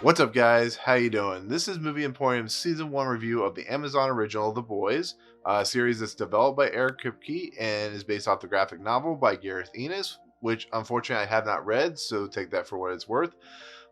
What's up, guys? How you doing? This is Movie Emporium's Season 1 review of the Amazon original The Boys, a series that's developed by Eric Kapke and is based off the graphic novel by Gareth Ennis, which unfortunately I have not read, so take that for what it's worth.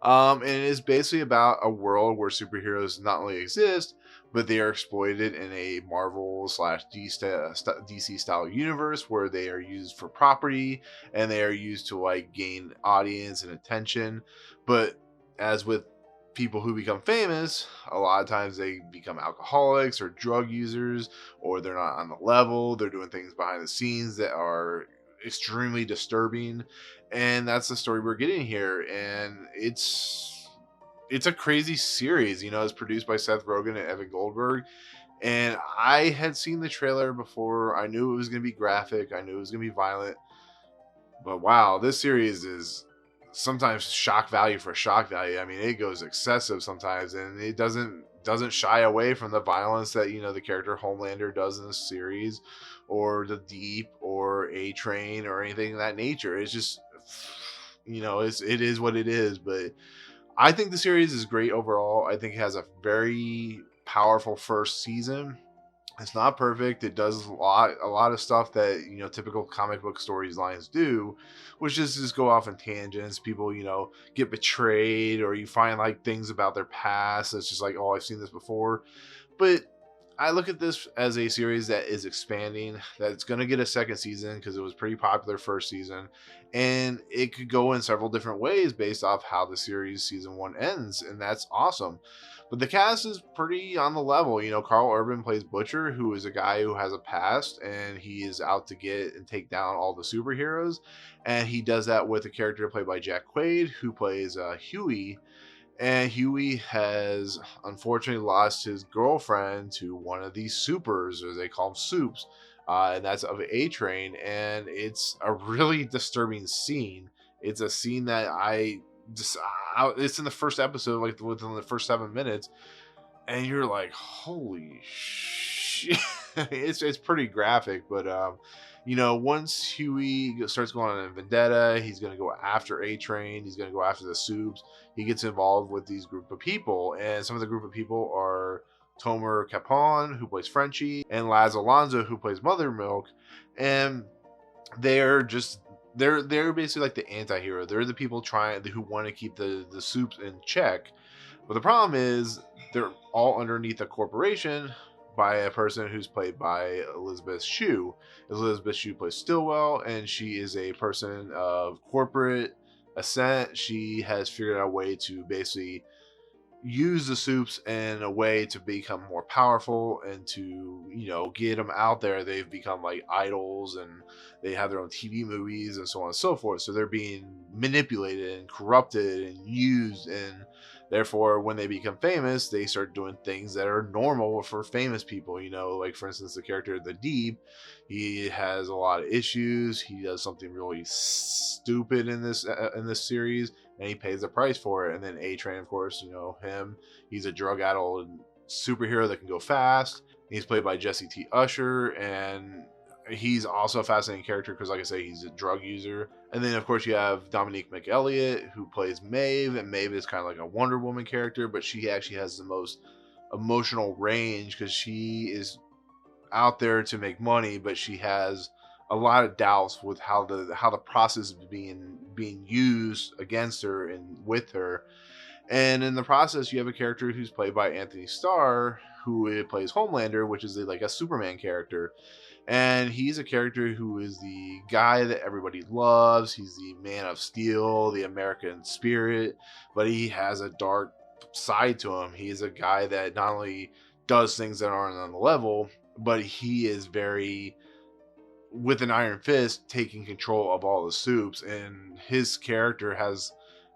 And it is basically about a world where superheroes not only exist, but they are exploited in a Marvel slash DC style universe where they are used for property and they are used to like gain audience and attention. But as with people who become famous, a lot of times they become alcoholics or drug users, or they're not on the level. They're doing things behind the scenes that are extremely disturbing, and that's the story we're getting here. And it's a crazy series. It's produced by Seth Rogen and Evan Goldberg, and I had seen the trailer before. I knew it was going to be graphic. I knew it was going to be violent. But wow, this series is sometimes shock value for shock value. I mean, it goes excessive sometimes, and it doesn't shy away from the violence that the character Homelander does in the series, or the Deep, or A Train, or anything of that nature. It's just it is what it is. But I think the series is great overall. I think it has a very powerful first season. It's not perfect. It does a lot of stuff that typical comic book storylines do, which is just go off on tangents. People get betrayed, or you find like things about their past. It's just like, oh, I've seen this before. But I look at this as a series that is expanding, that it's going to get a second season because it was pretty popular first season, and it could go in several different ways based off how the series season 1 ends, and that's awesome. But the cast is pretty on the level. Karl Urban plays Butcher, who is a guy who has a past, and he is out to get and take down all the superheroes, and he does that with a character played by Jack Quaid, who plays Huey. And Huey has unfortunately lost his girlfriend to one of these supers, or they call them soups, and that's of A Train. And it's a really disturbing scene. It's a scene that it's in the first episode, like within the first 7 minutes, and you're like, holy shit. It's pretty graphic. But once Huey starts going on a vendetta, he's going to go after A Train, he's going to go after the soups. He gets involved with these group of people, and some of the group of people are Tomer Capon, who plays Frenchie, and Laz Alonso, who plays Mother Milk. And they're basically like the anti-hero. They're the people who want to keep the soups in check. But the problem is they're all underneath a corporation by a person who's played by Elisabeth Shue. Elisabeth Shue plays Stillwell, and she is a person of corporate ascent. She has figured out a way to basically use the soups in a way to become more powerful and to get them out there. They've become like idols, and they have their own TV movies and so on and so forth. So they're being manipulated and corrupted and used, and therefore when they become famous, they start doing things that are normal for famous people. Like for instance, the character The Deep, he has a lot of issues. He does something really stupid in this series, and he pays the price for it. And then A Train, of course, he's a drug-addled superhero that can go fast. He's played by Jessee Usher, and he's also a fascinating character because, like I say, he's a drug user. And then, of course, you have Dominique McElligott, who plays Maeve, and Maeve is kind of like a Wonder Woman character, but she actually has the most emotional range because she is out there to make money, but she has a lot of doubts with how the process is being used against her and with her. And in the process, you have a character who's played by Anthony Starr, who plays Homelander, which is like a Superman character. And he's a character who is the guy that everybody loves. He's the man of steel, the American spirit, but he has a dark side to him. He's a guy that not only does things that aren't on the level, but he is very, with an iron fist, taking control of all the soups. And his character has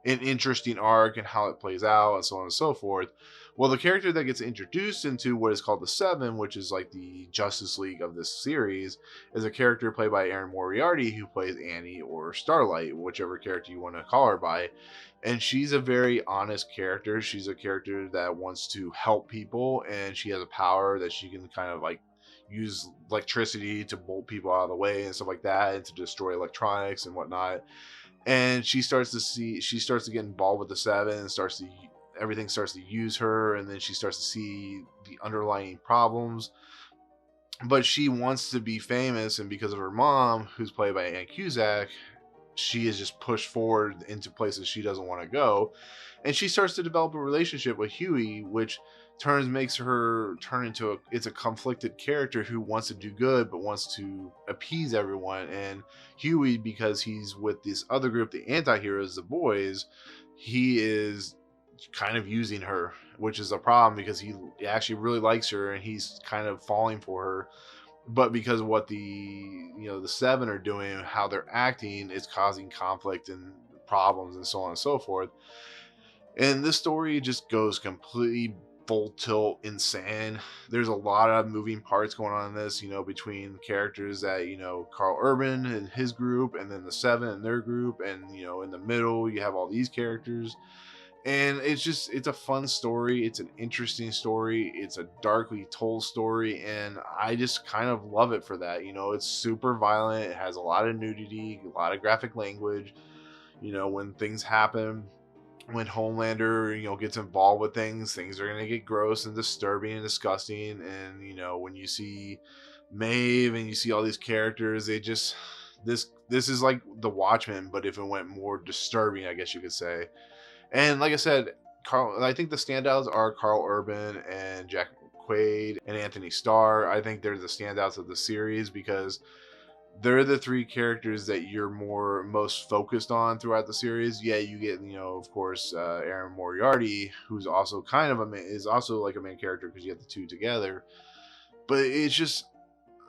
an interesting arc and how it plays out and so on and so forth. Well, the character that gets introduced into what is called the Seven, which is like the Justice League of this series, is a character played by Erin Moriarty, who plays Annie, or Starlight, whichever character you want to call her by. And she's a very honest character. She's a character that wants to help people, and she has a power that she can kind of like use electricity to bolt people out of the way and stuff like that, and to destroy electronics and whatnot. And she starts to get involved with the Seven, and starts to everything starts to use her, and then she starts to see the underlying problems. But she wants to be famous, and because of her mom, who's played by Ann Cusack, she is just pushed forward into places she doesn't want to go. And she starts to develop a relationship with Huey, which makes her turn into a conflicted character who wants to do good but wants to appease everyone. And Huey, because he's with this other group, the anti-heroes, the boys, he is kind of using her, which is a problem because he actually really likes her and he's kind of falling for her. But because of what the seven are doing, how they're acting, it's causing conflict and problems and so on and so forth. And this story just goes completely full tilt insane. There's a lot of moving parts going on in this, between characters that, Karl Urban and his group, and then the seven and their group, and in the middle you have all these characters. And it's a fun story. It's an interesting story. It's a darkly told story, and I just kind of love it for that. It's super violent. It has a lot of nudity, a lot of graphic language. When things happen, when Homelander, gets involved with things are gonna get gross and disturbing and disgusting. And when you see Maeve and you see all these characters, this is like The Watchmen, but if it went more disturbing, I guess you could say. And like I said, I think the standouts are Karl Urban and Jack Quaid and Anthony Starr. I think they're the standouts of the series because they're the three characters that you're most focused on throughout the series. Yeah, you get, of course, Erin Moriarty, who's also kind of is also like a main character because you get the two together. But it's just,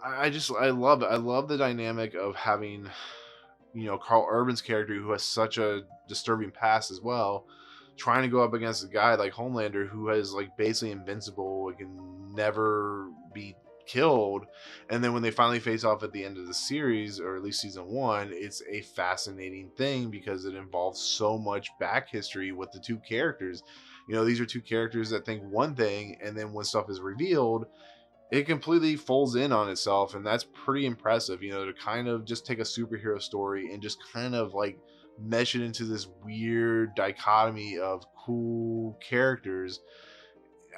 I love it. I love the dynamic of having, Karl Urban's character, who has such a disturbing past as well, trying to go up against a guy like Homelander, who is like basically invincible, it can never be killed. And then when they finally face off at the end of the series, or at least season 1, it's a fascinating thing because it involves so much back history with the two characters. These are two characters that think one thing, and then when stuff is revealed, it completely folds in on itself. And that's pretty impressive, to kind of just take a superhero story and just kind of like mesh it into this weird dichotomy of cool characters.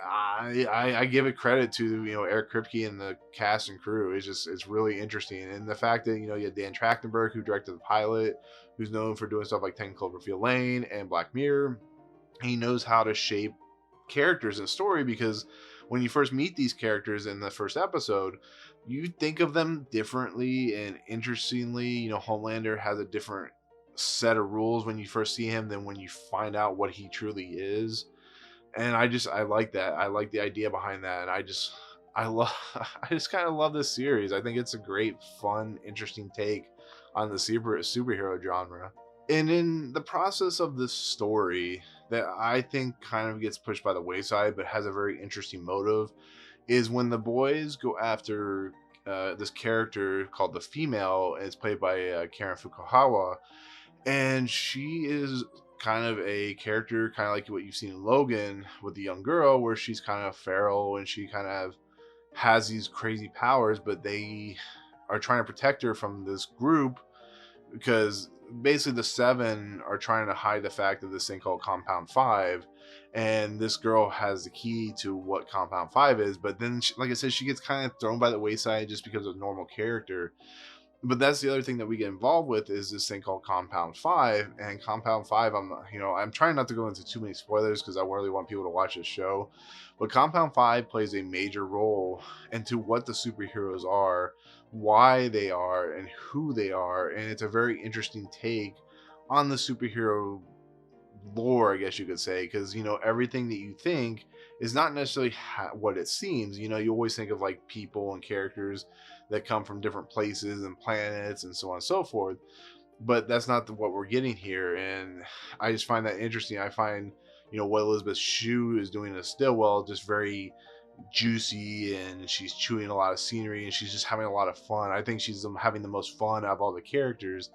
I give it credit to Eric Kripke and the cast and crew. It's really interesting. And the fact that you had Dan Trachtenberg, who directed the pilot, who's known for doing stuff like 10 Cloverfield Lane and Black Mirror. He knows how to shape characters and story, because when you first meet these characters in the first episode, you think of them differently and interestingly. Homelander has a different set of rules when you first see him than when you find out what he truly is. And I like that. I like the idea behind that. And I love I just kind of love this series. I think it's a great, fun, interesting take on the superhero genre. And in the process of this story that I think kind of gets pushed by the wayside but has a very interesting motive is when the boys go after this character called the Female, and it's played by Karen Fukuhara. And she is kind of a character kind of like what you've seen in Logan with the young girl, where she's kind of feral and she kind of has these crazy powers, but they are trying to protect her from this group because basically the seven are trying to hide the fact of this thing called Compound 5, and this girl has the key to what Compound 5 is. But then like I said, she gets kind of thrown by the wayside just because of normal character. But that's the other thing that we get involved with, is this thing called Compound 5. And Compound 5, I'm trying not to go into too many spoilers because I really want people to watch this show. But Compound 5 plays a major role into what the superheroes are, why they are, and who they are. And it's a very interesting take on the superhero lore, I guess you could say, because everything that you think is not necessarily what it seems. You always think of like people and characters that come from different places and planets and so on and so forth, but that's not what we're getting here. And I just find that interesting. I find what Elisabeth Shue is doing in Stillwell just very juicy, and she's chewing a lot of scenery, and she's just having a lot of fun. I think she's having the most fun out of all the characters.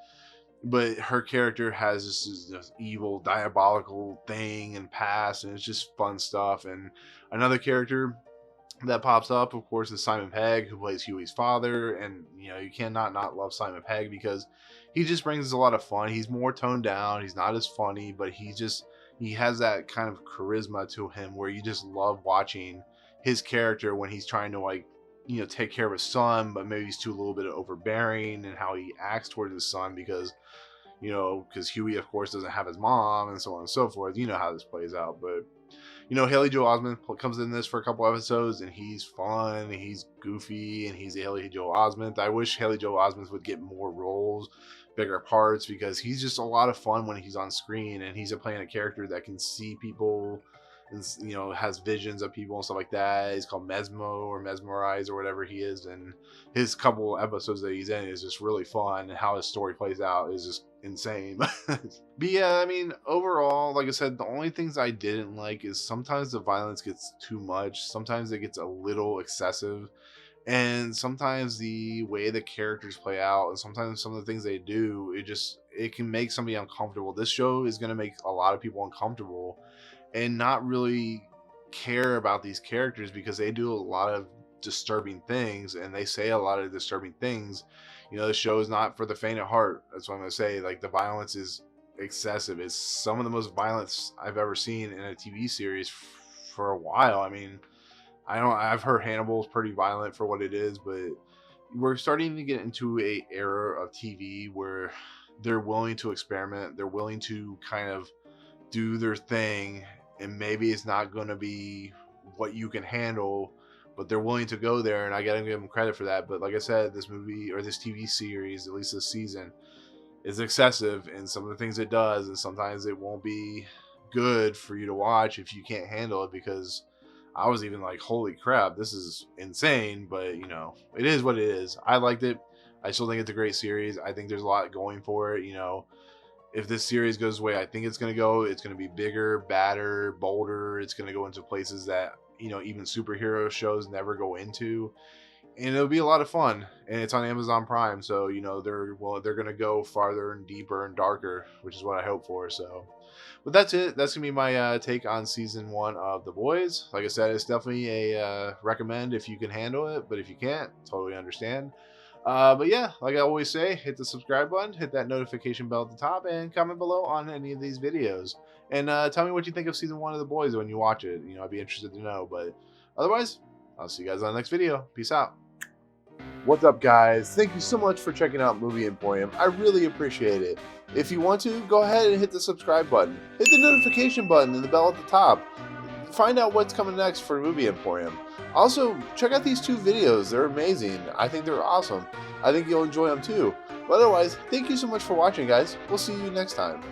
But her character has this evil, diabolical thing and past, and it's just fun stuff. And another character that pops up, of course, is Simon Pegg, who plays Huey's father. And you cannot not love Simon Pegg because he just brings a lot of fun. He's more toned down, he's not as funny, but he has that kind of charisma to him where you just love watching his character when he's trying to, like, take care of his son, but maybe he's too a little bit overbearing, and how he acts towards his son because Huey, of course, doesn't have his mom, and so on and so forth. You know how this plays out. But Haley Joel Osment comes in this for a couple episodes, and he's fun, he's goofy, and he's Haley Joel Osment. I wish Haley Joel Osment would get more roles, bigger parts, because he's just a lot of fun when he's on screen, and he's playing a character that can see people, and has visions of people and stuff like that. He's called Mesmo or Mesmerize or whatever he is, and his couple episodes that he's in is just really fun, and how his story plays out is just insane. But yeah, I mean, overall, like I said, the only things I didn't like is sometimes the violence gets too much, sometimes it gets a little excessive, and sometimes the way the characters play out, and sometimes some of the things they do, it can make somebody uncomfortable. This show is going to make a lot of people uncomfortable and not really care about these characters, because they do a lot of disturbing things, and they say a lot of disturbing things. The show is not for the faint of heart. That's what I'm going to say. Like, the violence is excessive. It's some of the most violence I've ever seen in a TV series for a while. I mean, I've heard Hannibal's pretty violent for what it is, but we're starting to get into a era of TV where they're willing to experiment. They're willing to kind of do their thing, and maybe it's not going to be what you can handle, but they're willing to go there, and I gotta give them credit for that. But like I said, this movie, or this TV series, at least this season, is excessive in some of the things it does, and sometimes it won't be good for you to watch if you can't handle it, because I was even like, holy crap, this is insane. But it is what it is. I liked it. I still think it's a great series. I think there's a lot going for it. If this series goes the way I think it's going to be bigger, badder, bolder. It's going to go into places that, even superhero shows never go into. And it'll be a lot of fun. And it's on Amazon Prime. So, they're going to go farther and deeper and darker, which is what I hope for. So, but that's it. That's going to be my take on season 1 of The Boys. Like I said, it's definitely a recommend if you can handle it. But if you can't, totally understand. But yeah, like I always say, hit the subscribe button, hit that notification bell at the top, and comment below on any of these videos. And tell me what you think of season 1 of The Boys when you watch it. I'd be interested to know. But otherwise, I'll see you guys on the next video. Peace out. What's up, guys? Thank you so much for checking out Movie Emporium. I really appreciate it. If you want to, go ahead and hit the subscribe button. Hit the notification button and the bell at the top. Find out what's coming next for Movie Emporium. Also, check out these 2 videos. They're amazing. I think they're awesome. I think you'll enjoy them too. But otherwise, thank you so much for watching, guys. We'll see you next time.